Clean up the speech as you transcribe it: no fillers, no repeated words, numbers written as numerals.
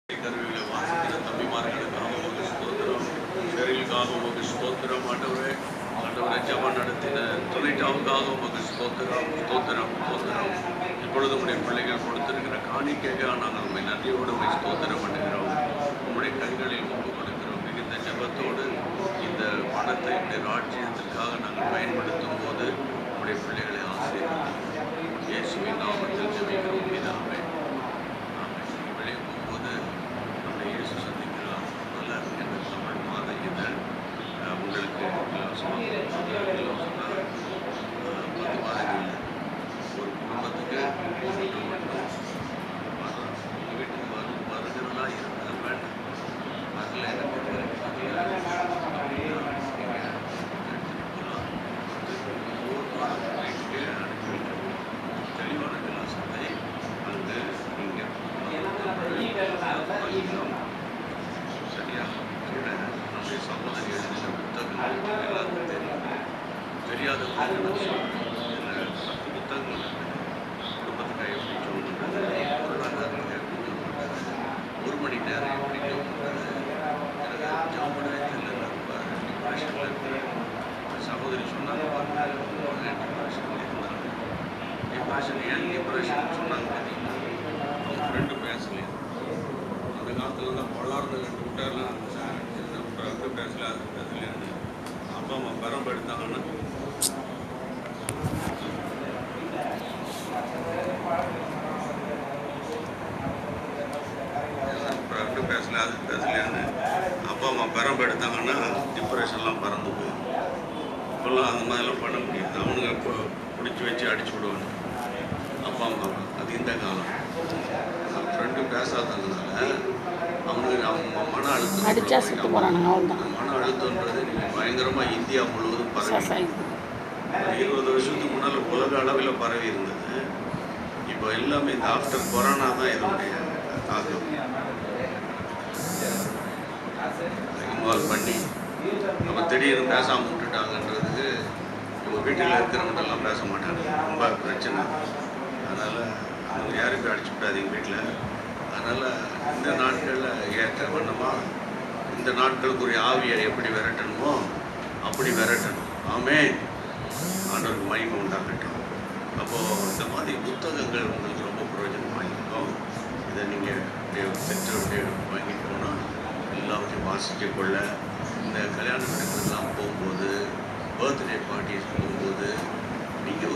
கருவிகளை வாசிக்கிற தம்பிமார்களுக்காக உமக்கு ஸ்தோத்திரம். ஷெரிலுக்காக உமக்கு ஸ்தோத்திரம். ஆண்டவரே ஜெபம் நடத்தின துணைட்டாவுக்காக உமக்கு ஸ்தோத்திரம். இப்பொழுது உடைய பிள்ளைகள் கொடுத்திருக்கிற காணிக்கைக்காக நாங்கள் உண்மை நன்றியோடு உண்மை ஸ்தோத்திரம் பண்ணுகிறோம். உங்களுடைய கைகளில் ஒப்பு கொடுக்கிறோம். இந்த ஜெபத்தோடு இந்த பணத்தை உடைய ராஜ்யத்திற்காக நாங்கள் பயன்படுத்தும் போது உடைய பிள்ளைகளை ஆசீர்வதிக்கிறோம். இயேசுவின் நாமத்தில் ஜெபிக்கிறோம் பிதாவே. வெளியே போகும்போது நம்முடைய இயேசு சந்திக்கலாம் நல்லா என்ற தமிழ் மாத இதழ் உங்களுக்கு இலவசமாக 10 மாதங்களில் ஒரு குடும்பத்துக்கு ஒன்று மட்டும் உங்கள் வீட்டுக்கு வருகிறதா இருந்தால் வேண்டாம். அதில் எனக்கு தெளிவான விலாசத்தை அங்கு நீங்கள் சரியா கூட நம்முடைய சகோதரி எழுதின புத்தகங்கள் எல்லாருக்கும் தெரியும். தெரியாத 10 புத்தகங்கள் குடும்பத்துக்காக எப்படி ஜோம் பண்ணுறது, பொருளாதாரத்துக்கு எப்படி ஜோம் பண்ணுறது, 1 மணி நேரம் எப்படி ஜோம் பண்ணுறது, ஜோம் பண்ணவே தெரியல ரொம்ப டிப்ரெஷனில் இருக்கிற சகோதரி சொன்னாங்க. டிப்ரெஷனில் இருந்தாங்க. டிப்ரெஷன் ஏன் டிப்ரெஷன் சொன்னாங்க பார்த்தீங்கன்னா அவங்க ஃப்ரெண்டு பேசலையே. அந்த காலத்தில் தான் பொள்ளார்ந்த 2 விட்டாரெலாம் அப்படி பேசல அது பேசலையான்னு அப்பா அம்மா பரம்பு எடுத்தாங்கன்னா ஃப்ரெண்டு பேசல அது பேசலையான்னு அப்பா அம்மா பரம்பு எடுத்தாங்கன்னா டிப்ரெஷன்லாம் பறந்து போயிடும். இப்போல்லாம் அந்த மாதிரிலாம் பண்ண முடியாது. அவனுங்க இப்போ பிடிச்சி வச்சு அடிச்சு விடுவாங்க அப்பா அம்மா. அது இந்த காலம். ஃப்ரெண்டு பேசாததுனால அவங்க மன அழுத்தம் மன அழுத்தம்ன்றது பயங்கரமாக இந்தியா முழுவதும் பரவி 20 வருஷத்துக்கு முன்னால் உலக அளவில் பரவி இருந்தது. இப்போ எல்லாமே இந்த ஆஃப்டர் கொரோனா தான் இதனுடைய தாக்கம். இன்வால்வ் பண்ணி நம்ம திடீர்னு பேசாமல் விட்டுட்டாங்கன்றதுக்கு நம்ம வீட்டில் இருக்கிறவங்கெல்லாம் பேச மாட்டாங்க. ரொம்ப பிரச்சனை. அதனால் அவங்க யாரும் போய் அடிச்சு விட்டாதீங்க வீட்டில். அதனால் இந்த நாட்களில் ஏற்ற வண்ணமாக இந்த நாட்களுக்குரிய ஆவியை எப்படி விரட்டணுமோ அப்படி விரட்டணும். ஆமென். ஆண்டவருக்கு மகிமை உண்டாகட்டும். அப்போது இந்த மாதிரி புத்தகங்கள் உங்களுக்கு ரொம்ப பிரயோஜனமாக இருக்கும். இதை நீங்கள் பெற்று வாங்கிட்டு போனால் எல்லாத்தையும் வாசிக்க கொள்ள இந்த கல்யாண வீடுகளுக்கெல்லாம் போகும்போது, பர்த்டே பார்ட்டிஸ் போகும்போது நீங்கள்